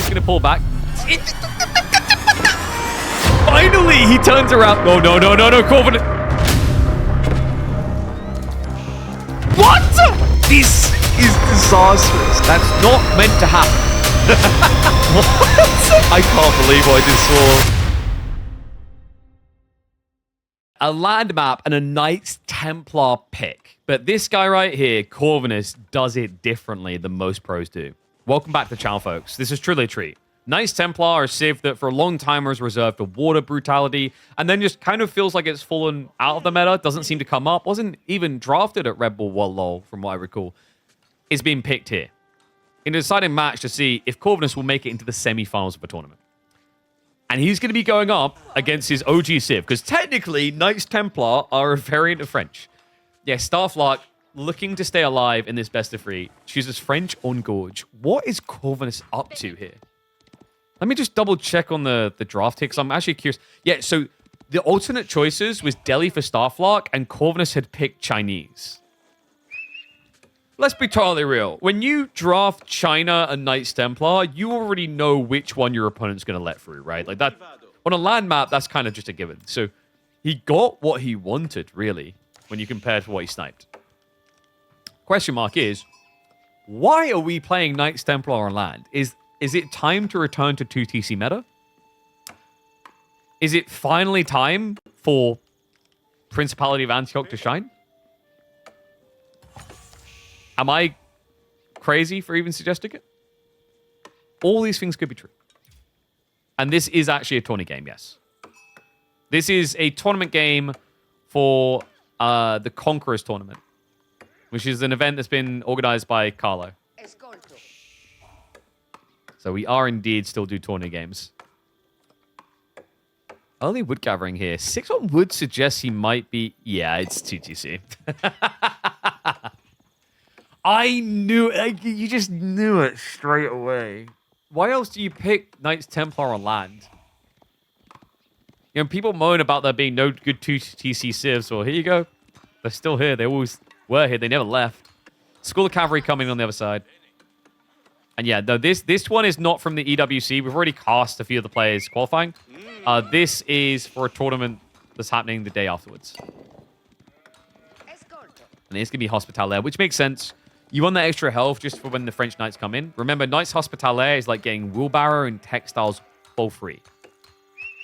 just going to pull back. Finally, he turns around. No, Corvin. What? This is disastrous. That's not meant to happen. What? I can't believe what I just saw. A land map and a Knights Templar pick. But this guy right here, Corvinus, does it differently than most pros do. Welcome back to the channel, folks. This is truly a treat. Knights Templar are a civ that for a long time was reserved for water brutality, and then just kind of feels like it's fallen out of the meta, doesn't seem to come up, wasn't even drafted at Red Bull World LoL, from what I recall, is being picked here. In a deciding match to see if Corvinus will make it into the semi-finals of a tournament. And he's going to be going up against his OG civ, because technically, Knights Templar are a variant of French. Yeah, Starflark, looking to stay alive in this best of 3, chooses French on Gorge. What is Corvinus up to here? Let me just double check on the draft here, because I'm actually curious. Yeah, so the alternate choices was Delhi for Starflark, and Corvinus had picked Chinese. Let's be totally real. When you draft China and Knights Templar, you already know which one your opponent's going to let through, right? Like that, on a land map, that's kind of just a given. So he got what he wanted, really, when you compare to what he sniped. Question mark is, why are we playing Knights Templar on land? Is it time to return to 2TC meta? Is it finally time for Principality of Antioch to shine? Am I crazy for even suggesting it? All these things could be true. And this is actually a tourney game, yes. This is a tournament game for the Conquerors Tournament, which is an event that's been organized by Carlo. So we are indeed still do tourney games. Early wood gathering here. 6 on wood suggests he might be... Yeah, it's 2TC. I knew it. You just knew it straight away. Why else do you pick Knights Templar on land? You know, people moan about there being no good 2TC civs. Well, here you go. They're still here. They always were here. They never left. School of Cavalry coming on the other side. And yeah, though this one is not from the EWC. We've already cast a few of the players qualifying. This is for a tournament that's happening the day afterwards. And it's going to be Hospitalaire, which makes sense. You want that extra health just for when the French Knights come in. Remember, Knights Hospitalaire is like getting Wheelbarrow and Textiles for free.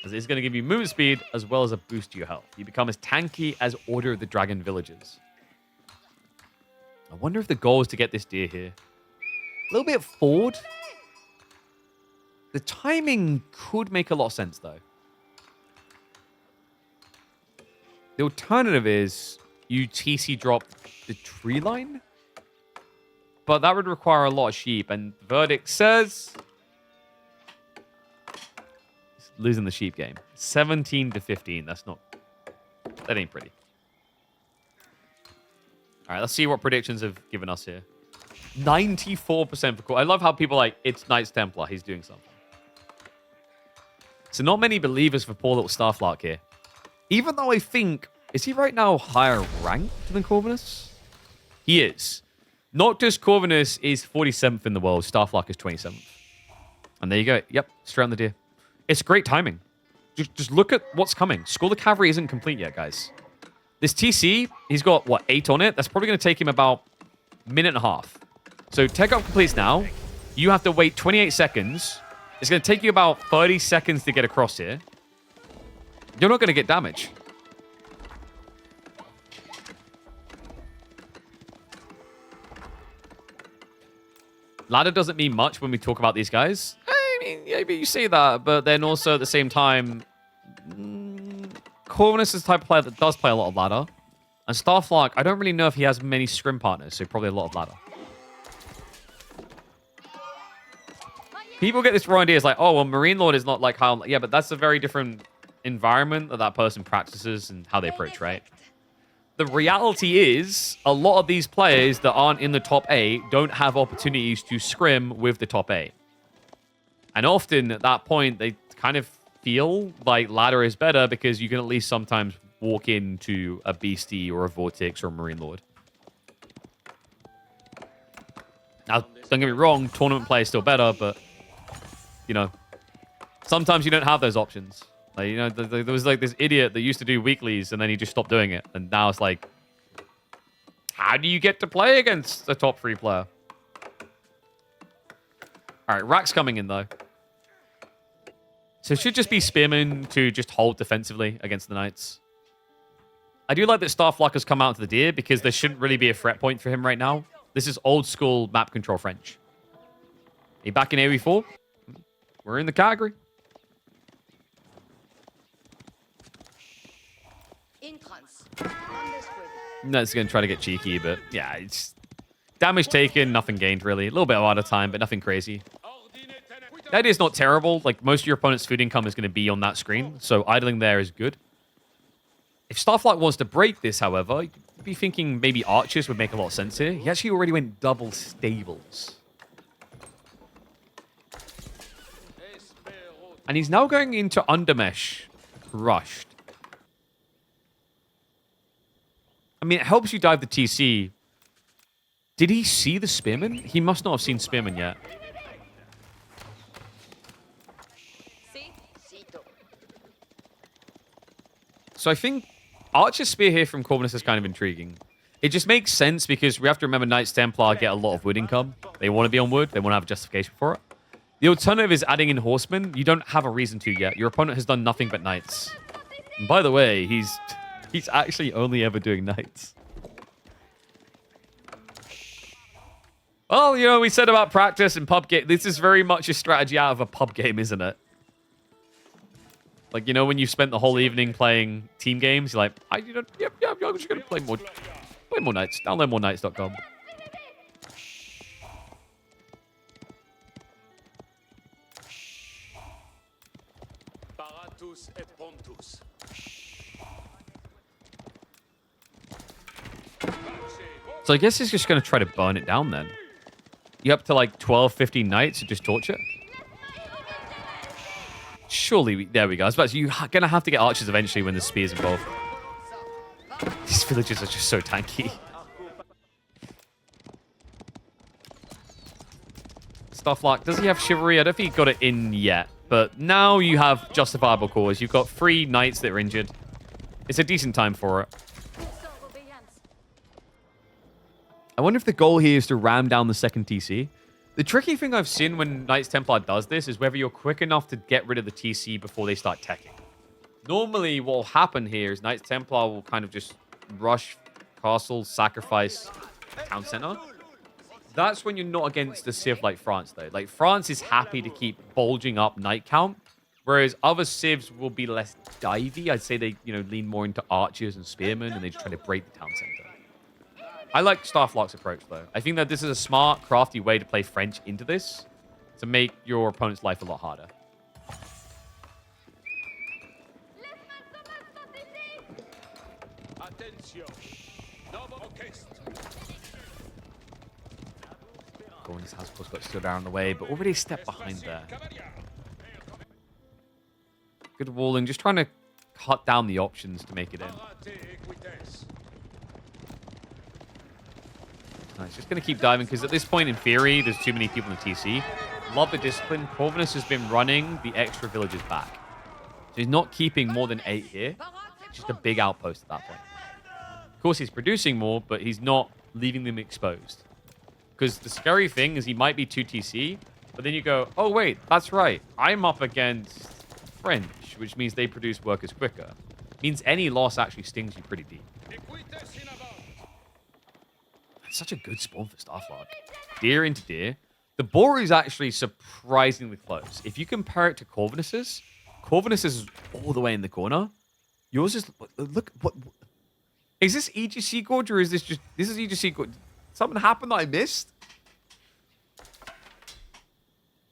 As it's going to give you movement speed as well as a boost to your health. You become as tanky as Order of the Dragon Villagers. I wonder if the goal is to get this deer here. A little bit forward. The timing could make a lot of sense, though. The alternative is you TC drop the tree line. But that would require a lot of sheep. And the verdict says... It's losing the sheep game. 17-15. That's not... That ain't pretty. All right, let's see what predictions have given us here. 94% for cool. I love how people are like, it's Knights Templar. He's doing something. So not many believers for poor little Starflark here. Even though I think... Is he right now higher ranked than Corvinus? He is. Noctis Corvinus is 47th in the world. Starflark is 27th. And there you go. Yep, straight on the deer. It's great timing. Just look at what's coming. School of Cavalry isn't complete yet, guys. This TC, he's got, what, 8 on it? That's probably going to take him about a minute and a half. So tech up completes now. You have to wait 28 seconds. It's going to take you about 30 seconds to get across here. You're not going to get damage. Ladder doesn't mean much when we talk about these guys. I mean, yeah, but you say that, but then also at the same time, Corvinus is the type of player that does play a lot of ladder. And Starflark, I don't really know if he has many scrim partners, so probably a lot of ladder. People get this wrong idea. It's like, oh, well, Marine Lord is not like how... Yeah, but that's a very different environment that that person practices and how they approach, right? The reality is, a lot of these players that aren't in the top 8 don't have opportunities to scrim with the top 8. And often, at that point, they kind of feel like ladder is better because you can at least sometimes walk into a Beastie or a Vortex or a Marine Lord. Now, don't get me wrong, tournament play is still better, but you know, sometimes you don't have those options. Like, you know, there was like this idiot that used to do weeklies and then he just stopped doing it. And now it's like, how do you get to play against a top 3 player? All right, Rack's coming in though. So it should just be Spearman to just hold defensively against the Knights. I do like that Starflock has come out to the Deer because there shouldn't really be a threat point for him right now. This is old school map control French. Are you back in AoE4? We're in the category. No, it's going to try to get cheeky, but yeah, it's damage taken, nothing gained really. A little bit out of time, but nothing crazy. The idea is not terrible. Like, most of your opponent's food income is going to be on that screen, so idling there is good. If Starflight wants to break this, however, you'd be thinking maybe archers would make a lot of sense here. He actually already went double stables. And he's now going into Undermesh. Rushed. I mean, it helps you dive the TC. Did he see the Spearman? He must not have seen Spearman yet. So I think Archer Spear here from Corvinus is kind of intriguing. It just makes sense because we have to remember Knights Templar get a lot of wood income. They want to be on wood. They want to have a justification for it. The alternative is adding in Horsemen. You don't have a reason to yet. Your opponent has done nothing but Knights. And by the way, he's actually only ever doing Knights. Well, you know, we said about practice and pub game. This is very much a strategy out of a pub game, isn't it? Like, you know, when you spent the whole evening playing team games, you're like, I'm just going to play more Knights. Download moreknights.com. So I guess he's just going to try to burn it down then. You up to like 12, 15 Knights and just torch it? Surely, there we go. I was about to say, you're going to have to get archers eventually when the spear's involved. These villagers are just so tanky. Stuff like, does he have chivalry? I don't think he got it in yet. But now you have justifiable cause. You've got 3 knights that are injured. It's a decent time for it. I wonder if the goal here is to ram down the second TC. The tricky thing I've seen when Knights Templar does this is whether you're quick enough to get rid of the TC before they start teching. Normally, what will happen here is Knights Templar will kind of just rush castle, sacrifice town center. That's when you're not against a civ like France, though. Like, France is happy to keep bulging up knight count, whereas other civs will be less divey. I'd say they, you know, lean more into archers and spearmen, and they just try to break the town center. I like Starflock's approach, though. I think that this is a smart, crafty way to play French into this to make your opponent's life a lot harder. Corvinus has, of course, got stood down on the way, but already a step behind there. Good walling, just trying to cut down the options to make it in. Nice, just going to keep diving, because at this point, in theory, there's too many people in the TC. Love the discipline. Corvinus has been running the extra villagers back. So he's not keeping more than 8 here. Just a big outpost at that point. Of course, he's producing more, but he's not leaving them exposed. Because the scary thing is he might be 2 TC, but then you go, oh, wait, that's right. I'm up against French, which means they produce workers quicker. Means any loss actually stings you pretty deep. Such a good spawn for Starflock. Deer into deer. The boar is actually surprisingly close. If you compare it to Corvinus's, Corvinus is all the way in the corner. Yours is, look, what is this EGC Gorge, or is this just, this is EGC Gorge? Something happened that I missed?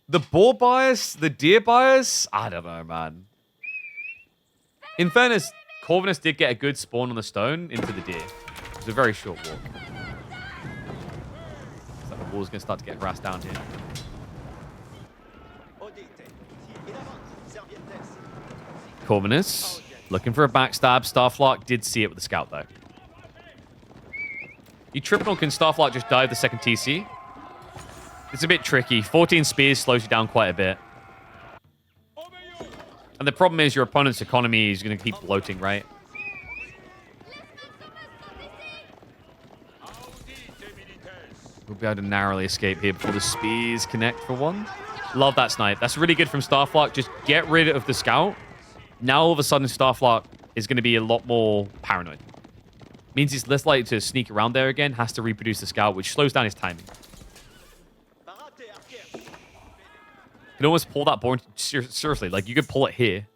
The boar bias, the deer bias? I don't know, man. In fairness, Corvinus did get a good spawn on the stone into the deer. It was a very short walk. The wall's going to start to get harassed down here. Corvinus looking for a backstab. Starflock did see it with the scout, though. You triple, can Starflock just dive the second TC? It's a bit tricky. 14 spears slows you down quite a bit. And the problem is your opponent's economy is going to keep bloating, right? We'll be able to narrowly escape here before the spears connect for one. Love that snipe. That's really good from Starflock. Just get rid of the scout. Now, all of a sudden, Starflock is going to be a lot more paranoid. Means he's less likely to sneak around there again, has to reproduce the scout, which slows down his timing. You can almost pull that board. Seriously, like, you could pull it here.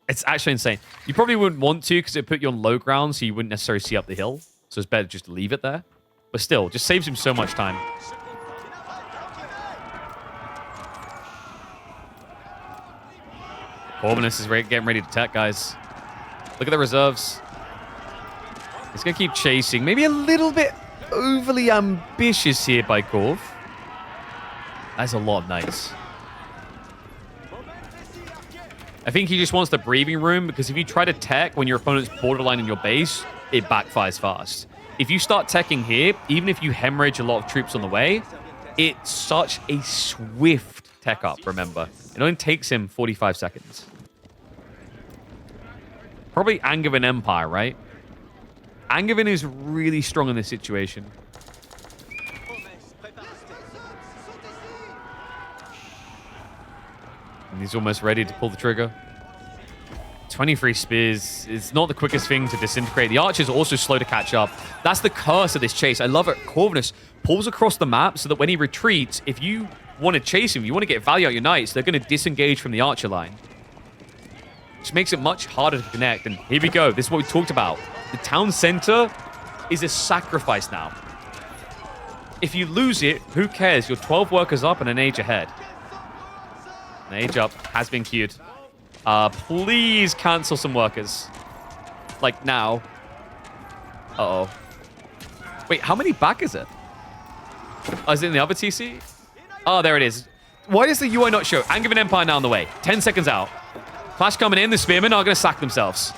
It's actually insane. You probably wouldn't want to because it put you on low ground, so you wouldn't necessarily see up the hill. So it's better just to leave it there. But still, just saves him so much time. Corvinus is getting ready to attack, guys. Look at the reserves. He's going to keep chasing. Maybe a little bit overly ambitious here by Corv. That's a lot of knights. I think he just wants the breathing room, because if you try to tech when your opponent's borderline in your base, it backfires fast. If you start teching here, even if you hemorrhage a lot of troops on the way, it's such a swift tech up, remember. It only takes him 45 seconds. Probably Angevin Empire, right? Angevin is really strong in this situation. And he's almost ready to pull the trigger. 23 spears is not the quickest thing to disintegrate. The archers are also slow to catch up. That's the curse of this chase. I love it. Corvinus pulls across the map so that when he retreats, if you want to chase him, you want to get value out your knights, they're going to disengage from the archer line. Which makes it much harder to connect. And here we go. This is what we talked about. The town center is a sacrifice now. If you lose it, who cares? You're 12 workers up and an age ahead. An age up has been queued. Please cancel some workers. Like now. Uh-oh. Wait, how many back is it? Oh, is it in the other TC? Oh, there it is. Why does the UI not show? Angevin Empire now on the way. 10 seconds out. Clash coming in. The spearmen are going to sack themselves.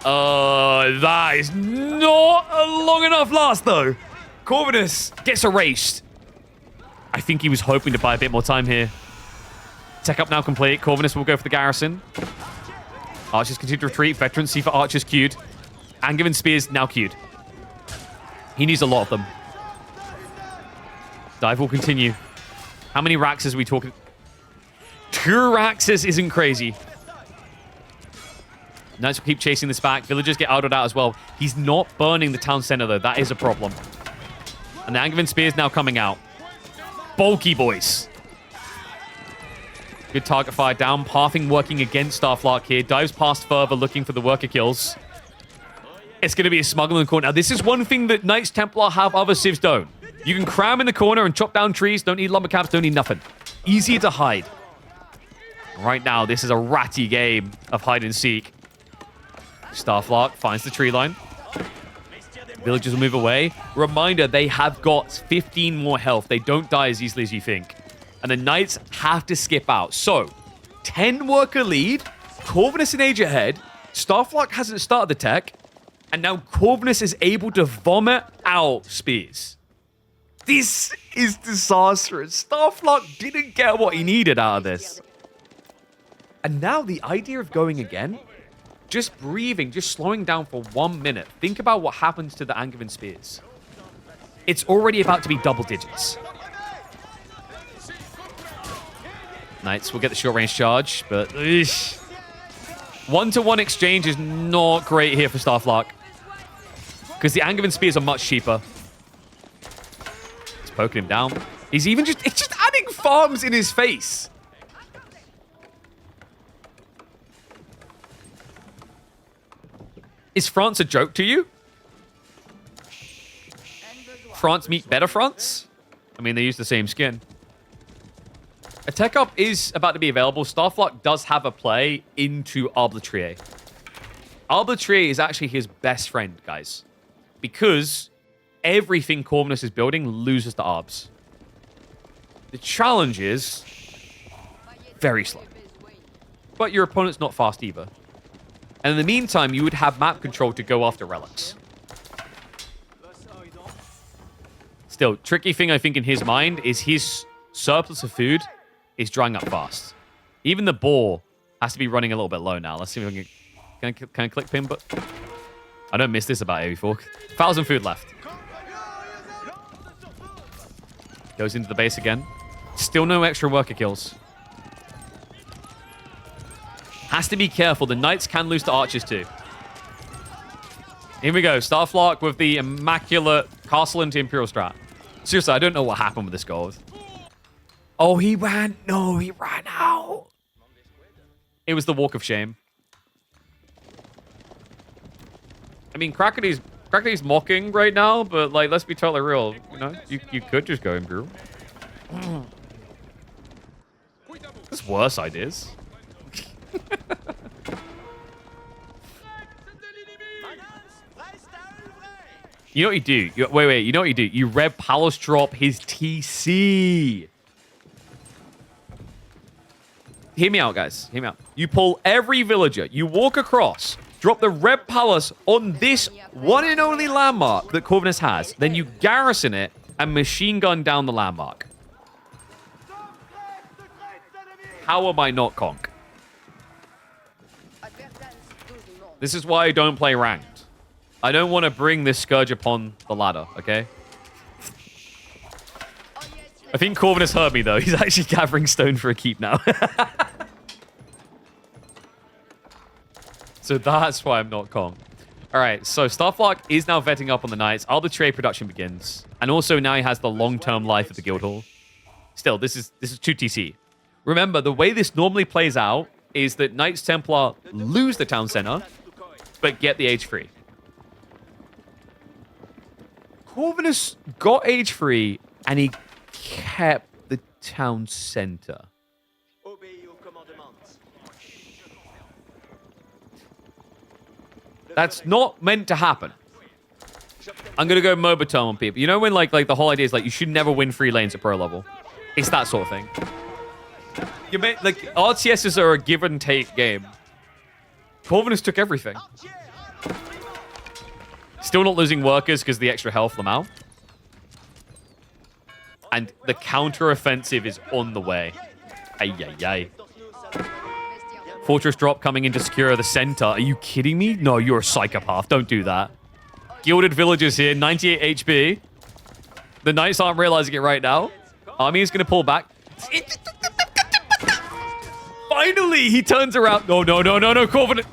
That is not a long enough last, though. Corvinus gets erased. I think he was hoping to buy a bit more time here. Tech up now complete. Corvinus will go for the garrison. Archers continue to retreat. Veterans see for archers queued. Angevin spears now queued. He needs a lot of them. Dive will continue. How many Raxes are we talking? 2 Raxes isn't crazy. Knights will keep chasing this back. Villagers get autoed out as well. He's not burning the town center, though. That is a problem. And the Angevin spears now coming out. Bulky boys. Good target fire down. Pathing working against Starflock here. Dives past further, looking for the worker kills. It's going to be a smuggle in the corner. Now, this is one thing that Knights Templar have other civs don't. You can cram in the corner and chop down trees. Don't need lumber caps. Don't need nothing. Easier to hide. Right now, this is a ratty game of hide and seek. Starflock finds the tree line. Villagers will move away. Reminder, they have got 15 more health. They don't die as easily as you think. And the Knights have to skip out. So, 10 worker lead. Corvinus and Age ahead. Starflock hasn't started the tech. And now Corvinus is able to vomit out spears. This is disastrous. Starflock didn't get what he needed out of this. And now the idea of going again, just breathing, just slowing down for 1 minute. Think about what happens to the Angevin spears. It's already about to be double digits. Knights will get the short-range charge, but eesh. 1-to-1 exchange is not great here for Starflock. Because the Angevin spears are much cheaper. He's poking him down. He's even just... It's just adding farms in his face. Is France a joke to you? France meet better France? I mean, they use the same skin. A tech up is about to be available. Starflock does have a play into Arbitrier. Arbitrier is actually his best friend, guys. Because everything Corvinus is building loses to Arbs. The challenge is very slow. But your opponent's not fast either. And in the meantime, you would have map control to go after relics. Still, tricky thing I think in his mind is his surplus of food is drying up fast. Even the boar has to be running a little bit low now. Let's see if we can I click pin, but I don't miss this about AV4. 1,000 food left. Goes into the base again. Still no extra worker kills. Has to be careful. The knights can lose to archers too. Here we go. Starflark with the immaculate castle into Imperial strat. Seriously, I don't know what happened with this gold. Oh, he ran. No, he ran out. It was the walk of shame. I mean, Crackerty's mocking right now, but like, let's be totally real. You know, you could just go Imperial. There's worse ideas. You know what you do? Wait. You know what you do? You Red Palace drop his TC. Hear me out, guys. Hear me out. You pull every villager. You walk across. Drop the Red Palace on this one and only landmark that Corvinus has. Then you garrison it and machine gun down the landmark. How am I not conk? This is why I don't play ranked. I don't want to bring this Scourge upon the ladder, okay? I think Corvinus heard me, though. He's actually gathering stone for a keep now. So that's why I'm not Kong. All right, so Starflark is now vetting up on the Knights. All the trade production begins. And also now he has the long-term life of the Guildhall. Still, this is 2 TC. Remember, the way this normally plays out is that Knights Templar lose the town center, but get the age free. Corvinus got age free, and he kept the town center. That's not meant to happen. I'm gonna go Mobatom on people. You know when like the whole idea is like you should never win 3 lanes at pro level. It's that sort of thing. You may, like RTSs are a give and take game. Corvinus took everything. Still not losing workers because the extra health Lamau. And the counter-offensive is on the way. Ay. Fortress drop coming in to secure the center. Are you kidding me? No, you're a psychopath. Don't do that. Gilded villagers here, 98 HP. The knights aren't realizing it right now. Army is going to pull back. Finally, he turns around. No, Corvinus.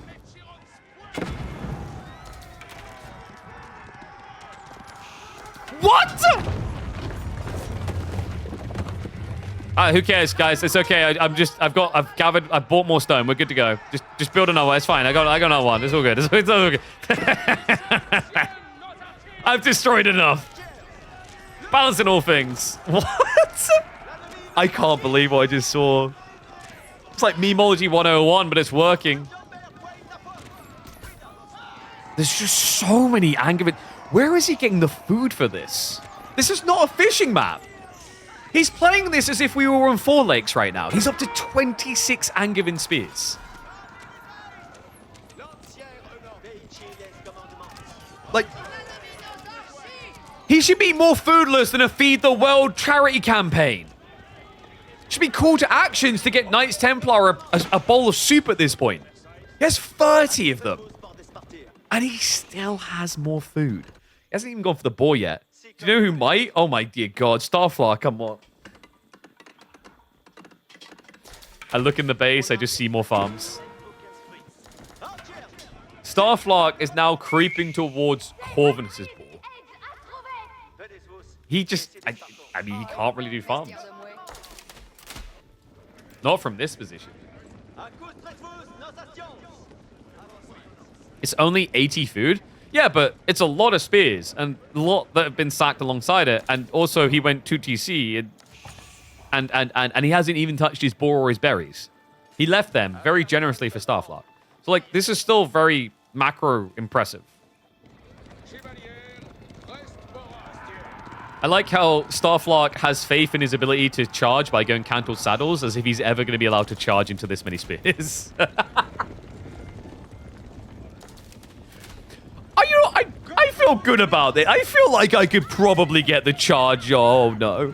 What? Who cares, guys? It's okay. I've bought more stone. We're good to go. Just build another one. It's fine. I got another one. It's all good. It's all good. I've destroyed enough. Balancing all things. What? I can't believe what I just saw. It's like memology 101, but it's working. There's just so many Angevin. Where is he getting the food for this? This is not a fishing map. He's playing this as if we were on 4 lakes right now. He's up to 26 Angevin spears. Like, he should be more foodless than a Feed the World charity campaign. Should be call to actions to get Knights Templar a bowl of soup at this point. He has 30 of them. And he still has more food. He hasn't even gone for the boar yet. Do you know who might? Oh my dear God, Starflark, come on. I look in the base, I just see more farms. Starflark is now creeping towards Corvinus's ball. He just, I mean, he can't really do farms. Not from this position. It's only 80 food? Yeah, but it's a lot of spears and a lot that have been sacked alongside it. And also he went 2 TC and he hasn't even touched his boar or his berries. He left them very generously for Starflark. So like this is still very macro impressive. I like how Starflark has faith in his ability to charge by going cantled saddles as if he's ever going to be allowed to charge into this many spears. I feel good about it. I feel like I could probably get the charge. Oh, no.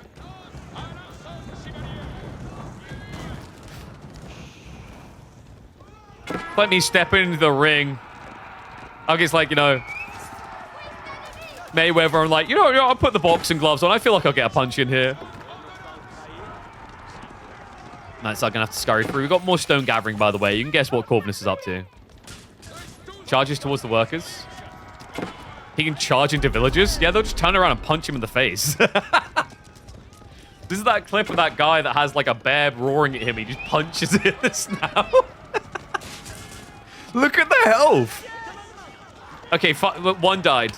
Let me step into the ring. I guess, like, you know, Mayweather, I'm like, you know, I'll put the boxing gloves on. I feel like I'll get a punch in here. Nice, I'm going to have to scurry through. We've got more stone gathering, by the way. You can guess what Corvinus is up to. Charges towards the workers. He can charge into villagers. Yeah, they'll just turn around and punch him in the face. This is that clip of that guy that has, like, a bear roaring at him. He just punches it in the snout. Look at the health. Okay, one died.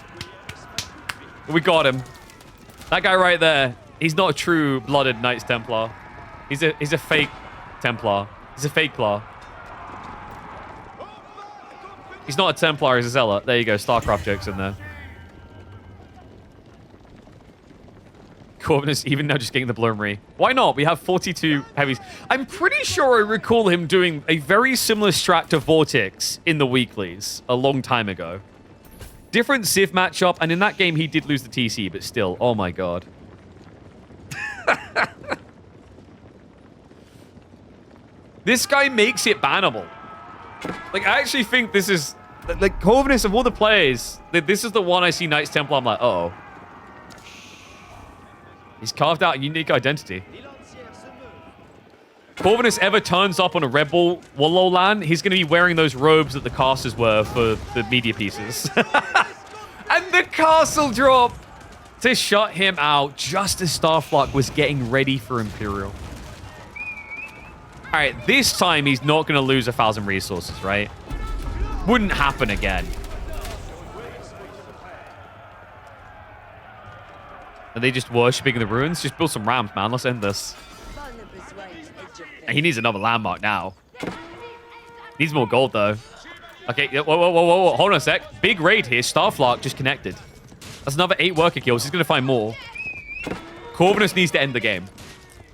We got him. That guy right there, he's not a true-blooded Knights Templar. He's a fake Templar. He's a fake Plar. He's not a Templar, he's a Zealot. There you go, StarCraft jokes in there. Corvinus, even now just getting the Bloomery. Why not? We have 42 heavies. I'm pretty sure I recall him doing a very similar strat to Vortex in the weeklies a long time ago. Different Civ matchup, and in that game he did lose the TC, but still, oh my god. This guy makes it bannable. Like, I actually think this is, like, Corvinus of all the players, this is the one I see Knights Templar, I'm like, uh-oh. He's carved out a unique identity. Corvinus ever turns up on a Red Bull Wallow land, he's going to be wearing those robes that the casters were for the media pieces. And the castle drop to shut him out just as Starflock was getting ready for Imperial. All right, this time he's not going to lose 1,000 resources, right? Wouldn't happen again. Are they just worshipping the ruins? Just build some rams, man. Let's end this. He needs another landmark now. Needs more gold, though. Okay, whoa. Hold on a sec. Big raid here. Starflock just connected. That's another 8 worker kills. He's going to find more. Corvinus needs to end the game.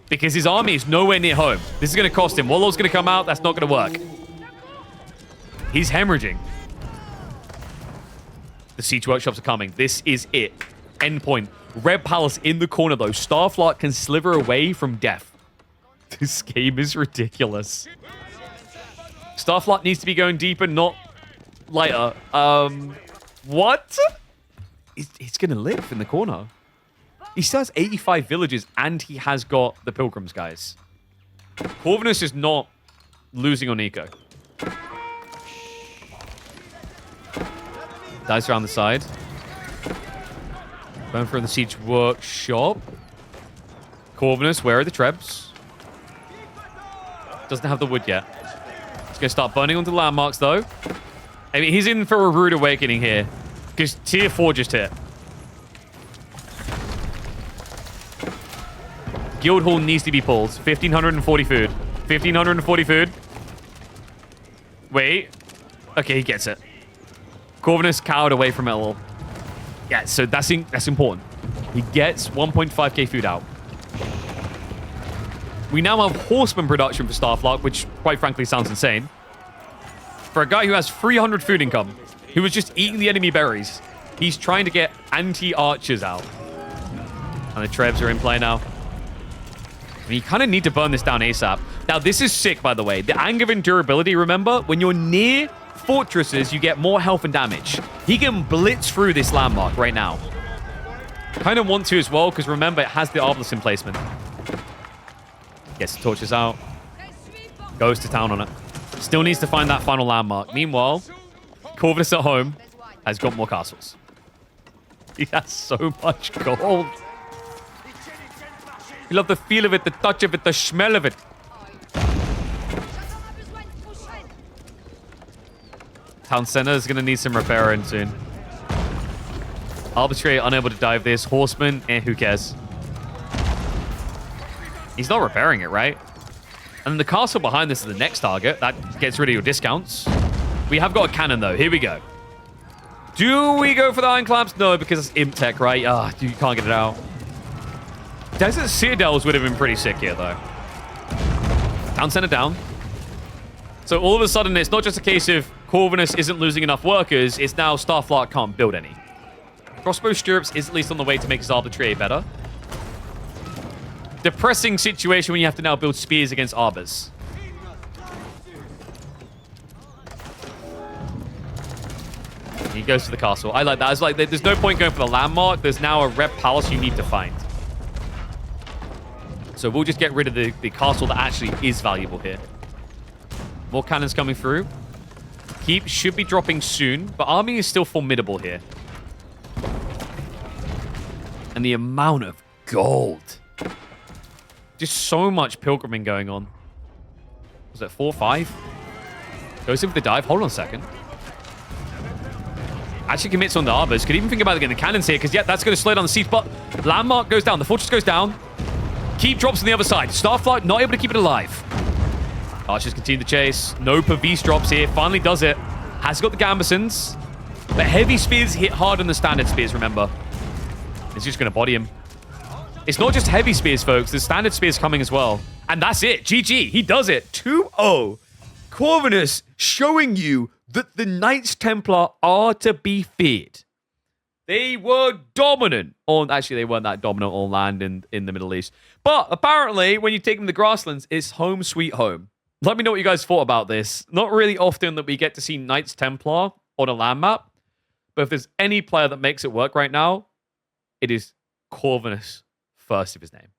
Because his army is nowhere near home. This is going to cost him. Wallow's going to come out. That's not going to work. He's hemorrhaging. The siege workshops are coming. This is it. End point. Red Palace in the corner, though. Starflock can sliver away from death. This game is ridiculous. Starflock needs to be going deeper, not lighter. What? He's going to live in the corner. He still has 85 villages, and he has got the Pilgrims, guys. Corvinus is not losing on Eco. Dice around the side. Going for the siege workshop. Corvinus, where are the trebs? Doesn't have the wood yet. He's going to start burning onto landmarks, though. I mean, he's in for a rude awakening here. Because tier 4 just hit. Guildhall needs to be pulled. 1,540 food. 1,540 food. Wait. Okay, he gets it. Corvinus cowered away from it all. Yeah, so that's important. He gets 1.5k food out. We now have horseman production for Starflock, which, quite frankly, sounds insane. For a guy who has 300 food income, who was just eating the enemy berries, he's trying to get anti-archers out. And the trebs are in play now. I mean, you kind of need to burn this down ASAP. Now, this is sick, by the way. The Anger of Endurability, remember? When you're near fortresses, you get more health and damage. He can blitz through this landmark right now. Kind of want to as well, because remember, it has the Obelisk placement. Gets the torches out. Goes to town on it. Still needs to find that final landmark. Meanwhile, Corvinus at home has got more castles. He has so much gold. You love the feel of it, the touch of it, the smell of it. Town center is going to need some repairing soon. Arbitrary, unable to dive this. Horseman, who cares? He's not repairing it, right? And the castle behind this is the next target. That gets rid of your discounts. We have got a cannon, though. Here we go. Do we go for the iron clamps? No, because it's imp tech, right? You can't get it out. Desert Citadels would have been pretty sick here, though. Town center down. So all of a sudden, it's not just a case of Corvinus isn't losing enough workers. It's now Starflock can't build any. Crossbow Stirrups is at least on the way to make his arbitrary better. Depressing situation when you have to now build spears against arbors. He goes to the castle. I like that. It's like there's no point going for the landmark. There's now a red palace you need to find. So we'll just get rid of the castle that actually is valuable here. More cannons coming through. Keep should be dropping soon, but army is still formidable here. And the amount of gold. Just so much pilgriming going on. Was that 4 or 5? Goes in for the dive. Hold on a second. Actually commits on the arbors. Could even think about getting the cannons here, because, yeah, that's going to slow down the siege. But landmark goes down. The fortress goes down. Keep drops on the other side. Starflight not able to keep it alive. Archers continue the chase. No Pavis drops here. Finally does it. Has got the gambesons. But heavy spears hit hard on the standard spears, remember. It's just going to body him. It's not just heavy spears, folks. The standard spears coming as well. And that's it. GG. He does it. 2-0. Corvinus showing you that the Knights Templar are to be feared. They were dominant on... Actually, they weren't that dominant on land in the Middle East. But apparently, when you take them to the grasslands, it's home sweet home. Let me know what you guys thought about this. Not really often that we get to see Knights Templar on a land map. But if there's any player that makes it work right now, it is Corvinus, first of his name.